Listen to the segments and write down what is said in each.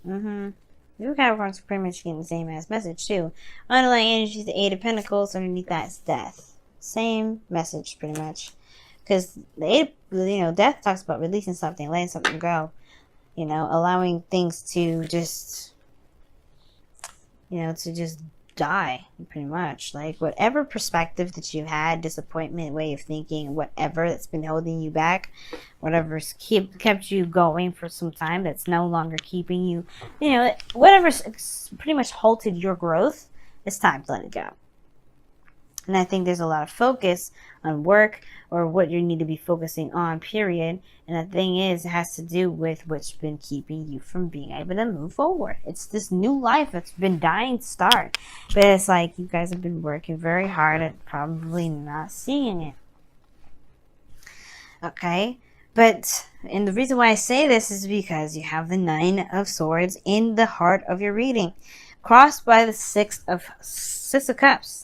You Capricorns are pretty much getting the same ass message too. Underlying energy is the Eight of Pentacles. Underneath that is death. Same message, pretty much. Because the Eight, death talks about releasing something, letting something go. Allowing things to just, to just die, pretty much. Like, whatever perspective that you had, disappointment, way of thinking, whatever that's been holding you back, whatever's kept you going for some time, that's no longer keeping you, whatever's pretty much halted your growth, it's time to let it go. And I think there's a lot of focus on work or what you need to be focusing on, period. And the thing is, it has to do with what's been keeping you from being able to move forward. It's this new life that's been dying to start. But it's like you guys have been working very hard at probably not seeing it. Okay? And the reason why I say this is because you have the Nine of Swords in the heart of your reading, crossed by the Six of Cups.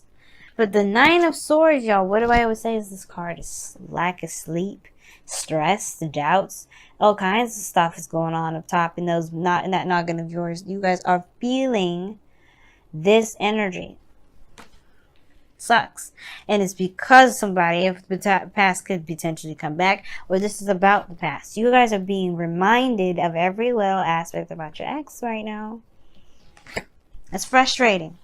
But the Nine of Swords, y'all, what do I always say is this card is lack of sleep, stress, doubts, all kinds of stuff is going on up top in that noggin of yours. You guys are feeling this energy. Sucks. And it's because somebody of the past could potentially come back, or this is about the past. You guys are being reminded of every little aspect about your ex right now. That's frustrating.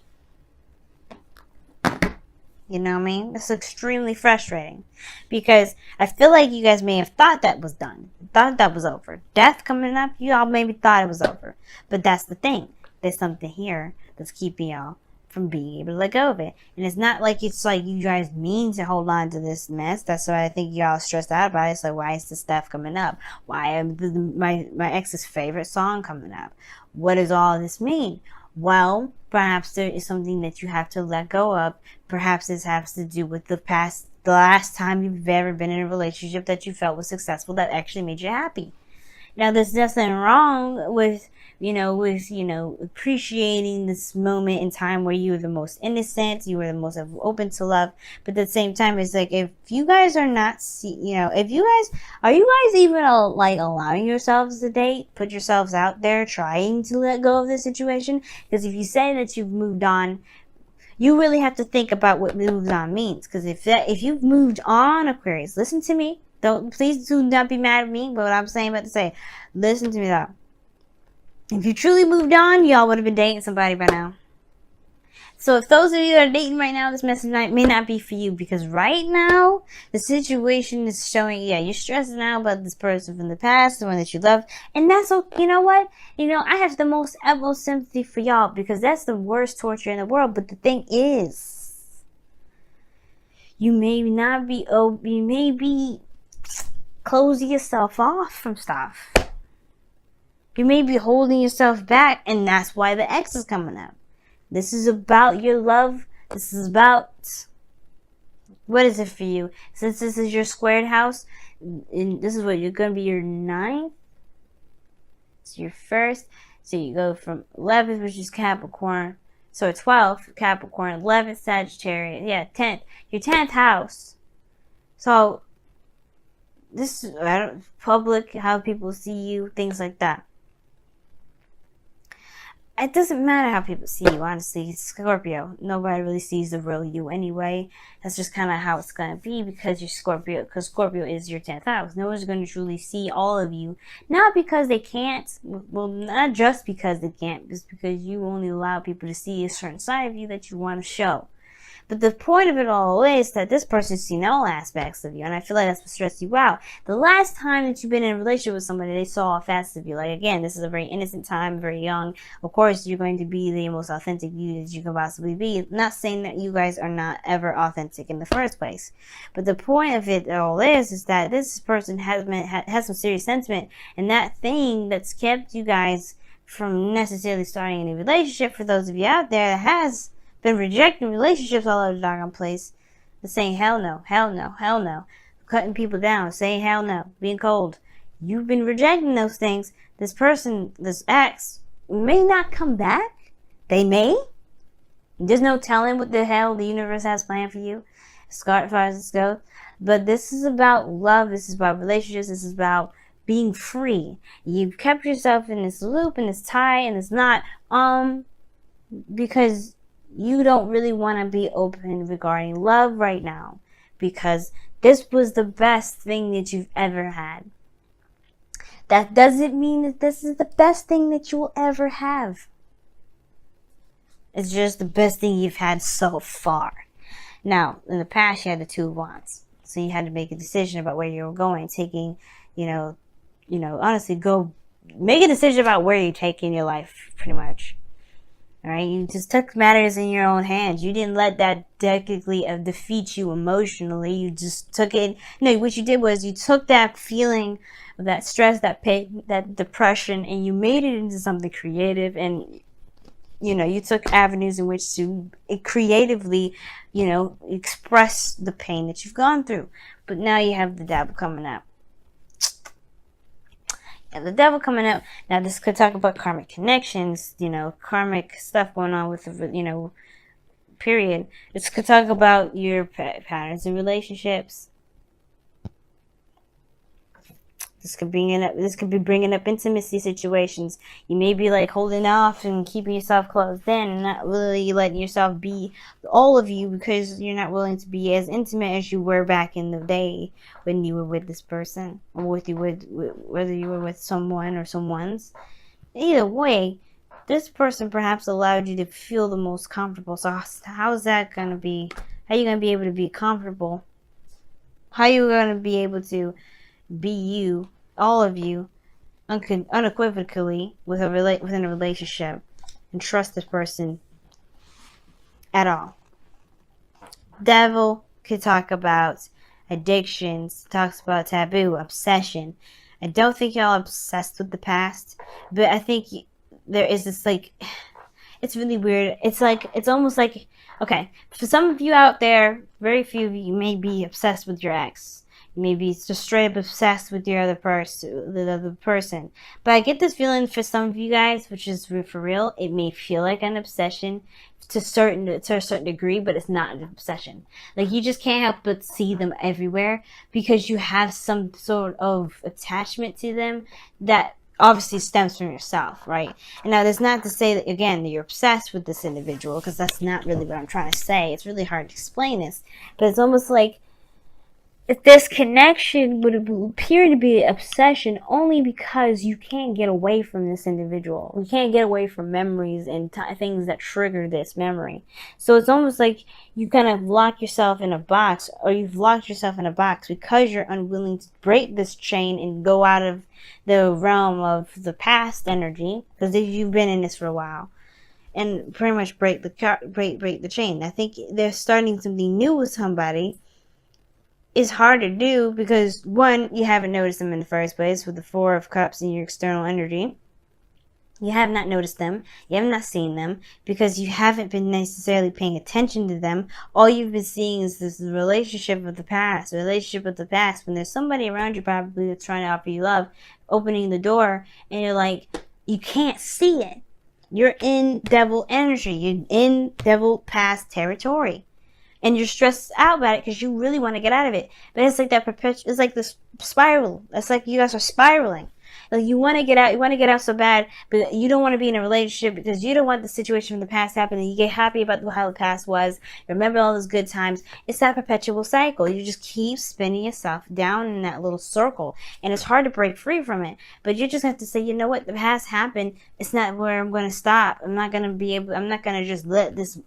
You know what I mean? It's extremely frustrating because I feel like you guys may have thought that was done. Thought that was over. Death coming up, you all maybe thought it was over. But that's the thing. There's something here that's keeping y'all from being able to let go of it. And it's not like it's like you guys mean to hold on to this mess. That's why I think y'all stressed out about it. It's like, why is this stuff coming up? Why am my ex's favorite song coming up? What does all this mean? Well, perhaps there is something that you have to let go of. Perhaps this has to do with the last time you've ever been in a relationship that you felt was successful, that actually made you happy. Now, there's nothing wrong with appreciating this moment in time where you were the most innocent, you were the most open to love. But at the same time, it's like, if you guys are not, are you guys even allowing yourselves to date, put yourselves out there, trying to let go of the situation? Because if you say that you've moved on, you really have to think about what moved on means. Because if you've moved on, Aquarius, listen to me. Please do not be mad at me, but what I'm about to say, listen to me though. If you truly moved on, y'all would have been dating somebody by now. So if those of you that are dating right now, this message may not be for you, because right now, the situation is showing, you're stressing out about this person from the past, the one that you love, and that's okay. You know what? I have the most utmost sympathy for y'all, because that's the worst torture in the world. But the thing is, you may be closing yourself off from stuff. You may be holding yourself back, and that's why the X is coming up. This is about your love. This is about, what is it for you? Since this is your squared house, and this is what you're going to be your 9th. It's your first. So you go from 11th, which is Capricorn. So 12th, Capricorn. 11th, Sagittarius. 10th. Your 10th house. So this is public, how people see you, things like that. It doesn't matter how people see you, honestly. Scorpio, nobody really sees the real you anyway. That's just kind of how it's going to be, because you're Scorpio. Because Scorpio is your 10th house. No one's going to truly see all of you. Not because they can't. Well, not just because they can't. Just because you only allow people to see a certain side of you that you want to show. But the point of it all is that this person's seen all aspects of you, and I feel like that's what stressed you out. The last time that you've been in a relationship with somebody, they saw all facets of you. Like, again, this is a very innocent time, very young. Of course, you're going to be the most authentic you that you can possibly be. I'm not saying that you guys are not ever authentic in the first place. But the point of it all is that this person has some serious sentiment, and that thing that's kept you guys from necessarily starting a new relationship, for those of you out there that has been rejecting relationships all over the doggone place, and saying hell no, hell no, hell no, cutting people down, saying hell no, being cold. You've been rejecting those things. This person, this ex, may not come back. They may. There's no telling what the hell the universe has planned for you, as far as this goes. But this is about love. This is about relationships. This is about being free. You've kept yourself in this loop, in this tie, and this knot, because you don't really want to be open regarding love right now, because this was the best thing that you've ever had. That doesn't mean that this is the best thing that you will ever have. It's just the best thing you've had so far. Now, in the past, you had the Two of Wands. So you had to make a decision about where you were going, taking, honestly, go make a decision about where you're taking your life, pretty much. All right, you just took matters in your own hands. You didn't let that technically defeat you emotionally. You just took it. No, what you did was you took that feeling, that stress, that pain, that depression, and you made it into something creative. And you took avenues in which to creatively, express the pain that you've gone through. But now you have the Devil coming up. Yeah, the Devil coming up. Now, this could talk about karmic connections, karmic stuff going on with, period. This could talk about your patterns in relationships. This could be bringing up intimacy situations. You may be like holding off and keeping yourself closed in, and not really letting yourself be all of you, because you're not willing to be as intimate as you were back in the day when you were with this person, or whether you were with someone or someone's. Either way, this person perhaps allowed you to feel the most comfortable. So how is that going to be? How are you going to be able to be comfortable? How are you going to be able to be you, all of you, unequivocally within a relationship, and trust this person at all? Devil could talk about addictions, talks about taboo, obsession. I don't think y'all are obsessed with the past, but I think there is this, it's really weird. It's almost like, okay, for some of you out there, very few of you may be obsessed with your ex. Maybe it's just straight up obsessed with your the other person. But I get this feeling for some of you guys, which is for real, it may feel like an obsession to a certain degree, but it's not an obsession. Like, you just can't help but see them everywhere because you have some sort of attachment to them that obviously stems from yourself, right? And now that's not to say that, again, that you're obsessed with this individual, because that's not really what I'm trying to say. It's really hard to explain this, but it's almost like if this connection would appear to be an obsession only because you can't get away from this individual. You can't get away from memories and things that trigger this memory. So it's almost like you kind of lock yourself in a box, or you've locked yourself in a box because you're unwilling to break this chain and go out of the realm of the past energy, because if you've been in this for a while, and pretty much break the chain. I think they're starting something new with somebody. It's hard to do because, one, you haven't noticed them in the first place with the Four of Cups in your external energy. You have not noticed them. You have not seen them because you haven't been necessarily paying attention to them. All you've been seeing is this relationship with the past. When there's somebody around you probably that's trying to offer you love, opening the door, and you're like, you can't see it. You're in devil energy. You're in devil past territory. And you're stressed out about it because you really want to get out of it. But it's like that it's like this spiral. It's like you guys are spiraling. Like, you want to get out so bad, but you don't want to be in a relationship because you don't want the situation from the past happening. You get happy about how the past was. You remember all those good times. It's that perpetual cycle. You just keep spinning yourself down in that little circle. And it's hard to break free from it. But you just have to say, you know what? The past happened. It's not where I'm going to stop. I'm not going to just let this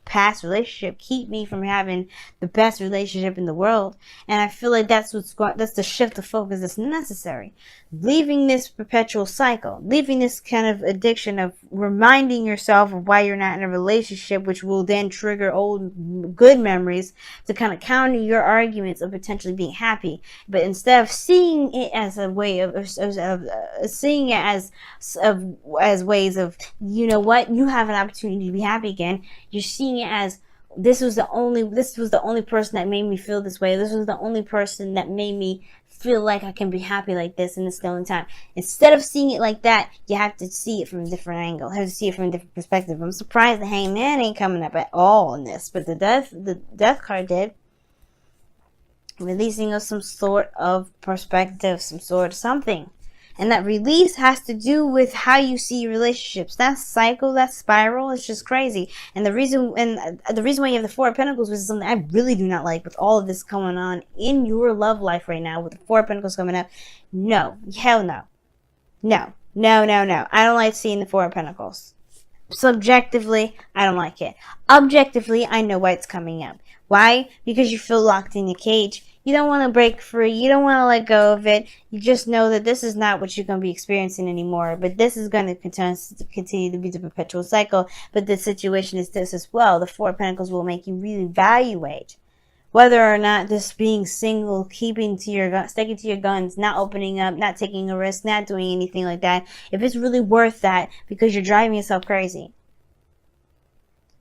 past relationship keep me from having the best relationship in the world. And I feel like that's the shift of focus that's necessary. Leaving this perpetual cycle, leaving this kind of addiction of reminding yourself of why you're not in a relationship, which will then trigger old good memories to kind of counter your arguments of potentially being happy. But instead of seeing it as a way of seeing it as ways of, you know what, you have an opportunity to be happy again, you're seeing it as, this was the only person that made me feel this way. This was the only person that made me feel like I can be happy like this, and this is the only time. Instead of seeing it like that, you have to see it from a different angle. You have to see it from a different perspective. I'm surprised the Hangman ain't coming up at all in this, but the death card did. releasing of some sort of perspective, some sort of something. And that release has to do with how you see relationships. That cycle, that spiral is just crazy. And the reason why you have the Four of Pentacles, which is something I really do not like with all of this going on in your love life right now, with the Four of Pentacles coming up. No, hell no. No. I don't like seeing the Four of Pentacles. Subjectively, I don't like it. Objectively, I know why it's coming up. Why? Because you feel locked in a cage. You don't want to break free. You don't want to let go of it. You just know that this is not what you're going to be experiencing anymore. But this is going to continue to be the perpetual cycle. But the situation is this as well. The Four of Pentacles will make you really evaluate whether or not this being single, sticking to your guns, not opening up, not taking a risk, not doing anything like that, if it's really worth that, because you're driving yourself crazy.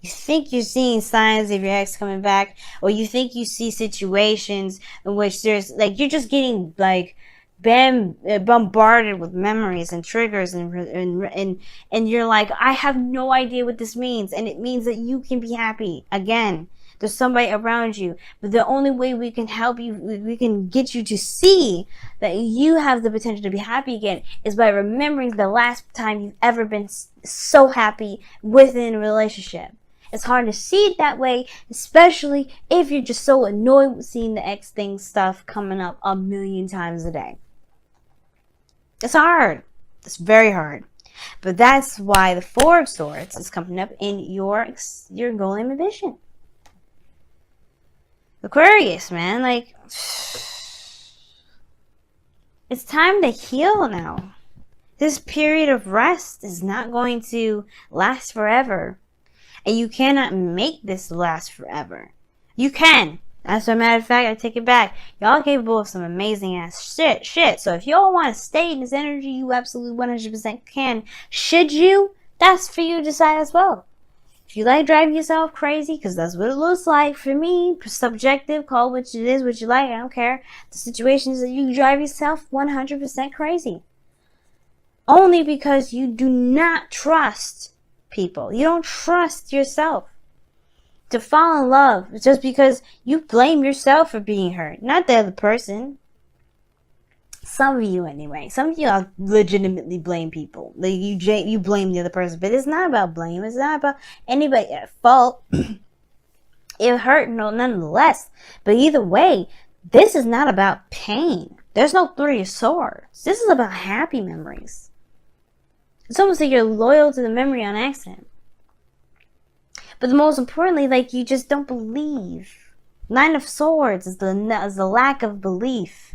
You think you're seeing signs of your ex coming back, or you think you see situations in which there's, like, you're just getting, like, bombarded with memories and triggers, and you're like, I have no idea what this means, and it means that you can be happy again. There's somebody around you, but the only way we can help you, we can get you to see that you have the potential to be happy again, is by remembering the last time you've ever been so happy within a relationship. It's hard to see it that way, especially if you're just so annoyed with seeing the ex thing stuff coming up a million times a day. It's hard. It's very hard. But that's why the Four of Swords is coming up in your goal and ambition. Aquarius, man, like, it's time to heal now. This period of rest is not going to last forever. And you cannot make this last forever. You can. As a matter of fact, I take it back. Y'all capable of some amazing ass shit. So if y'all want to stay in this energy, you absolutely 100% can. Should you? That's for you to decide as well. If you like driving yourself crazy, because that's what it looks like for me, subjective, call what it is, what you like, I don't care. The situation is that you drive yourself 100% crazy. Only because you do not trust people. You don't trust yourself to fall in love just because you blame yourself for being hurt, not the other person. Some of you anyway. Some of you legitimately blame people. Like you blame the other person, but it's not about blame. It's not about anybody at fault. It hurt nonetheless. But either way, this is not about pain. There's no Three of Swords. This is about happy memories. It's almost like you're loyal to the memory on accident. But the most importantly, like, you just don't believe. Nine of Swords is the lack of belief.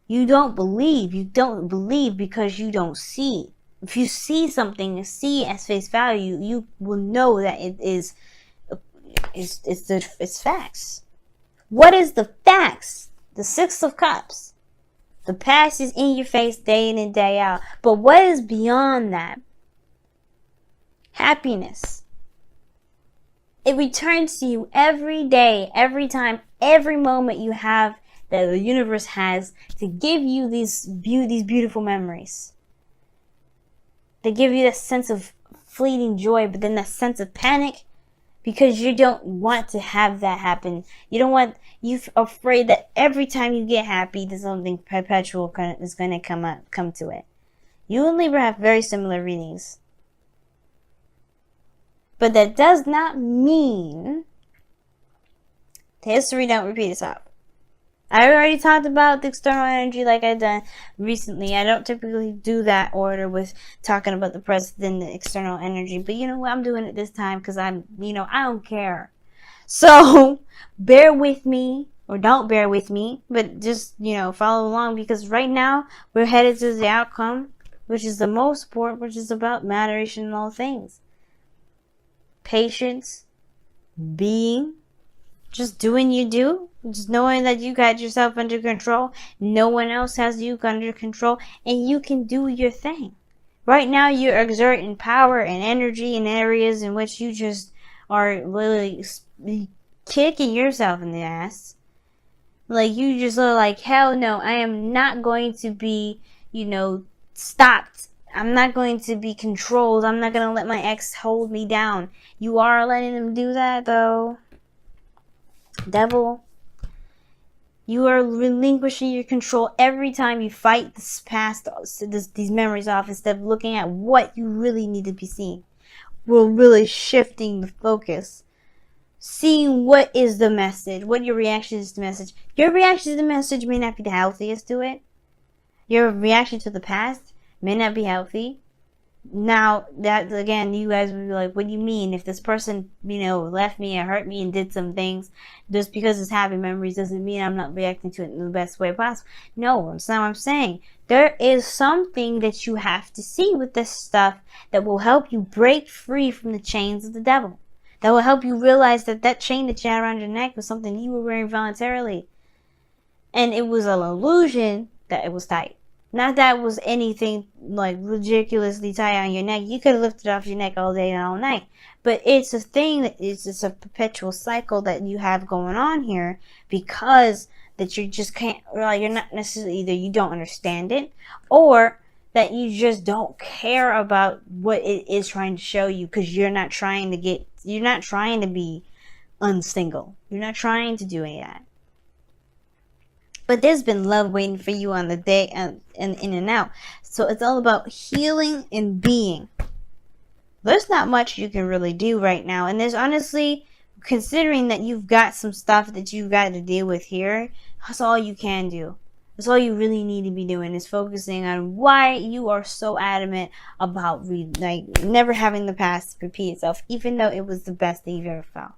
You don't believe. You don't believe because you don't see. If you see something, see as face value, you will know that it's facts. What is the facts? The Six of Cups. The past is in your face day in and day out. But what is beyond that? Happiness. It returns to you every day, every time, every moment you have, that the universe has, to give you these beautiful memories. They give you that sense of fleeting joy, but then that sense of panic, because you don't want to have that happen. You're afraid that every time you get happy, there's something perpetual is going to come to it. You and Libra have very similar readings. But that does not mean history don't repeat itself. I already talked about the external energy like I've done recently. I don't typically do that order with talking about the present and the external energy. But you know what? I'm doing it this time because I don't care. So bear with me, or don't bear with me, but just, follow along, because right now we're headed to the outcome, which is the most important, which is about moderation in all things. Patience, being, just doing you do, just knowing that you got yourself under control. No one else has you under control, and you can do your thing. Right now you're exerting power and energy in areas in which you just are literally kicking yourself in the ass. Like, you just look like, hell no, I am not going to be, stopped. I'm not going to be controlled. I'm not going to let my ex hold me down. You are letting them do that, though. Devil. You are relinquishing your control every time you fight this past, these memories off, instead of looking at what you really need to be seeing. We're really shifting the focus. Seeing what is the message, what your reaction is to the message. Your reaction to the message may not be the healthiest to it. Your reaction to the past may not be healthy. Now, that again, you guys would be like, what do you mean? If this person, left me and hurt me and did some things, just because it's happy memories doesn't mean I'm not reacting to it in the best way possible. No, that's not what I'm saying. There is something that you have to see with this stuff that will help you break free from the chains of the devil. That will help you realize that that chain that you had around your neck was something you were wearing voluntarily. And it was an illusion that it was tight. Not that it was anything like ridiculously tight on your neck. You could have lifted it off your neck all day and all night. But it's a thing that it's just a perpetual cycle that you have going on here, because that you just can't, you're not necessarily, either you don't understand it, or that you just don't care about what it is trying to show you, because you're not trying to be unsingle. You're not trying to do any of that. But there's been love waiting for you on the day and in and out. So it's all about healing and being. There's not much you can really do right now. And there's honestly, considering that you've got some stuff that you've got to deal with here, that's all you can do. That's all you really need to be doing, is focusing on why you are so adamant about never having the past repeat itself, even though it was the best that you've ever felt.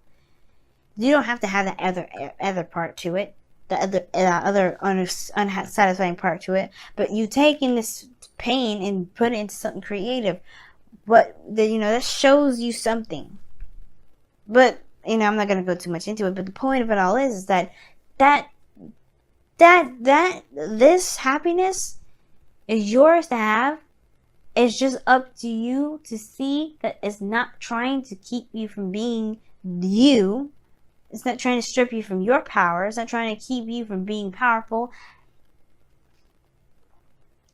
You don't have to have that other part to it. The other unsatisfying part to it, but you taking this pain and put it into something creative, that shows you something. But I'm not going to go too much into it, but the point of it all is that this happiness is yours to have. It's just up to you to see that it's not trying to keep you from being you. It's not trying to strip you from your power. It's not trying to keep you from being powerful.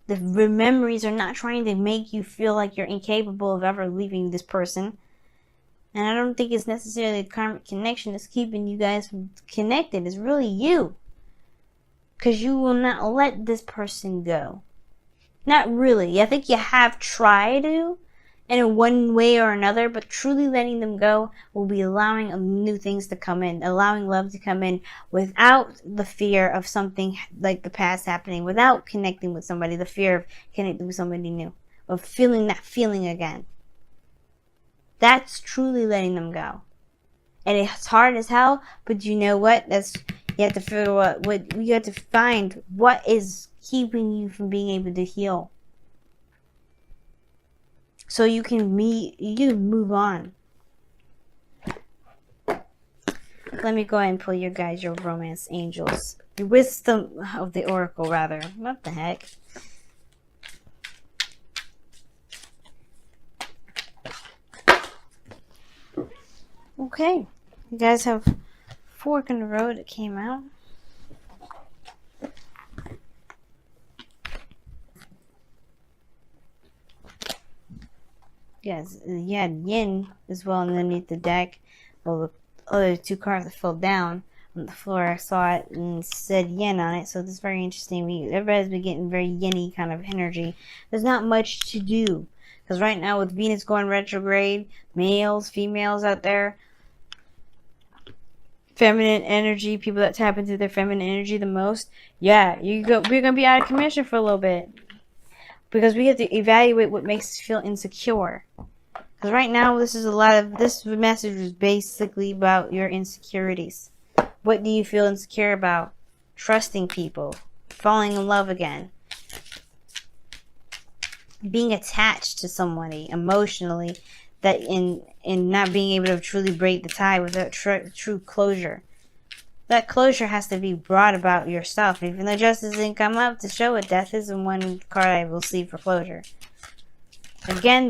The memories are not trying to make you feel like you're incapable of ever leaving this person. And I don't think it's necessarily the karmic connection that's keeping you guys from connected. It's really you. Because you will not let this person go. Not really. I think you have tried to, in one way or another, but truly letting them go will be allowing new things to come in, allowing love to come in without the fear of something like the past happening, without connecting with somebody, the fear of connecting with somebody new, of feeling that feeling again. That's truly letting them go. And it's hard as hell, but you know what? You have to figure out you have to find what is keeping you from being able to heal. So you can move on. Let me go ahead and pull your guys, your romance angels. Your wisdom of the oracle, rather. What the heck? Okay. You guys have Fork in the Road that came out. Yes, you had Yin as well underneath the deck. Well, the other two cards that fell down on the floor, I saw it and said Yin on it. So this is very interesting. Everybody's been getting very Yin-y kind of energy. There's not much to do. Because right now with Venus going retrograde, males, females out there, feminine energy, people that tap into their feminine energy the most, yeah, we're going to be out of commission for a little bit. Because we have to evaluate what makes us feel insecure. Because right now, this message is basically about your insecurities. What do you feel insecure about? Trusting people. Falling in love again. Being attached to somebody emotionally. That in not being able to truly break the tie without true closure. That closure has to be brought about yourself. Even though justice didn't come up to show it, death isn't one card I will see for closure. Again,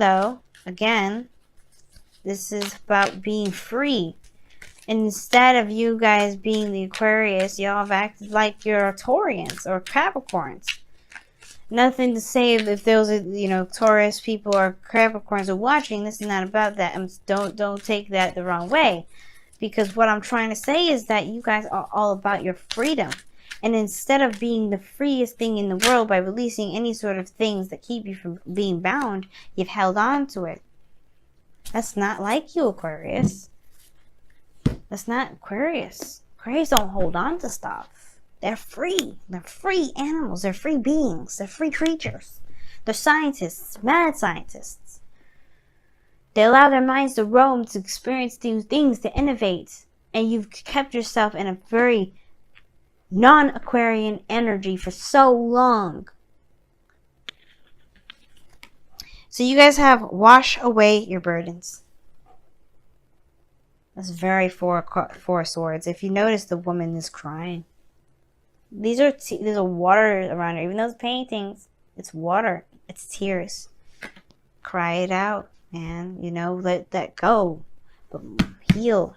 this is about being free. And instead of you guys being the Aquarius, y'all have acted like you're Taurians or Capricorns. Nothing to say if those are, Taurus people or Capricorns are watching. This is not about that. Don't take that the wrong way. Because what I'm trying to say is that you guys are all about your freedom. And instead of being the freest thing in the world by releasing any sort of things that keep you from being bound, you've held on to it. That's not like you, Aquarius. That's not Aquarius. Aquarius don't hold on to stuff. They're free. They're free animals. They're free beings. They're free creatures. They're scientists, mad scientists. They allow their minds to roam, to experience new things, to innovate. And you've kept yourself in a very non-Aquarian energy for so long. So you guys have wash away your burdens. That's very four of swords. If you notice, the woman is crying. There's a water around her. Even those paintings, it's water. It's tears. Cry it out, man. You know, let that go. But heal.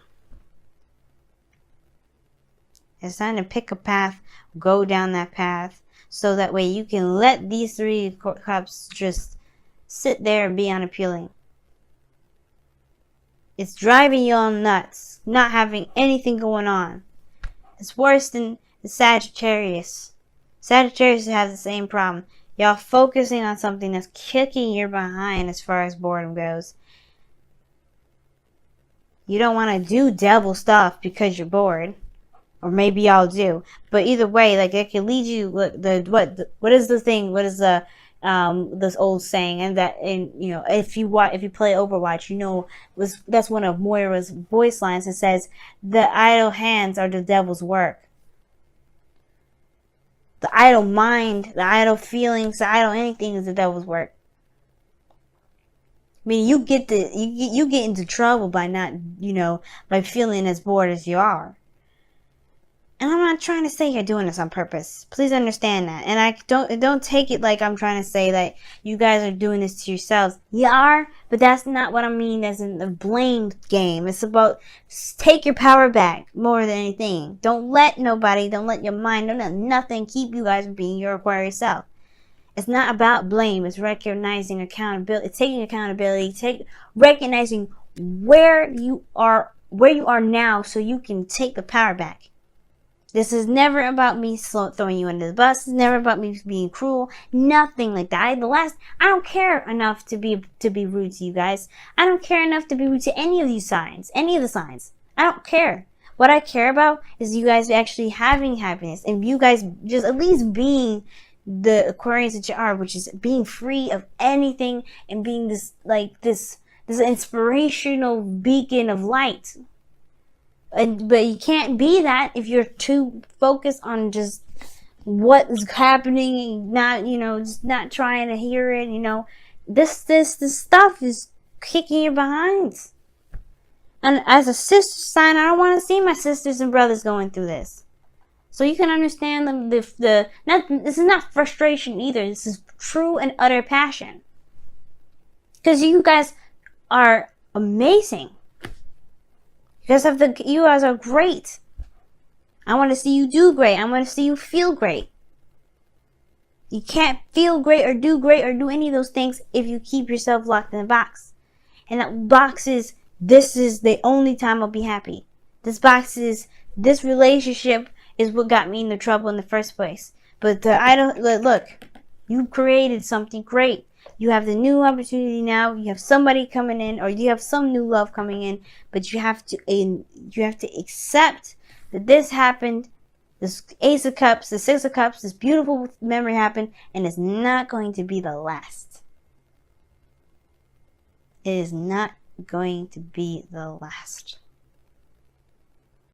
It's time to pick a path. Go down that path. So that way you can let these 3 cups just sit there and be unappealing. It's driving you all nuts. Not having anything going on. It's worse than the Sagittarius. Sagittarius has the same problem. Y'all focusing on something that's kicking your behind as far as boredom goes. You don't want to do devil stuff because you're bored. Or maybe y'all do. But either way, like, it can lead you, what is the thing, what is the this old saying, and that, and you know, if you play Overwatch, you know, that's one of Moira's voice lines. It says, "The idle hands are the devil's work." The idle mind, the idle feelings, the idle anything is the devil's work. I mean, you get into trouble by not, you know, by feeling as bored as you are. And I'm not trying to say you're doing this on purpose. Please understand that. And I don't take it like I'm trying to say that you guys are doing this to yourselves. You are, but that's not what I mean as in the blame game. It's about take your power back more than anything. Don't let nobody, don't let your mind, don't let nothing keep you guys from being your Aquarius self. It's not about blame. It's recognizing accountability. It's taking accountability. Recognizing where you are now, so you can take the power back. This is never about me throwing you under the bus. It's never about me being cruel. Nothing like that. I don't care enough to be rude to you guys. I don't care enough to be rude to any of these signs. Any of the signs. I don't care. What I care about is you guys actually having happiness. And you guys just at least being the Aquarians that you are, which is being free of anything and being this inspirational beacon of light. But you can't be that if you're too focused on just what is happening and not, you know, just not trying to hear it. You know, this stuff is kicking your behinds. And as a sister sign, I don't want to see my sisters and brothers going through this. So you can understand this is not frustration either. This is true and utter passion. Because you guys are amazing. You guys are great. I want to see you do great. I want to see you feel great. You can't feel great or do any of those things if you keep yourself locked in a box. And that box is, this is the only time I'll be happy. This relationship is what got me into trouble in the first place. But look, you created something great. You have the new opportunity now. You have somebody coming in, or you have some new love coming in. But you have to accept that this happened. This Ace of Cups, the Six of Cups, this beautiful memory happened, and it's not going to be the last. It is not going to be the last.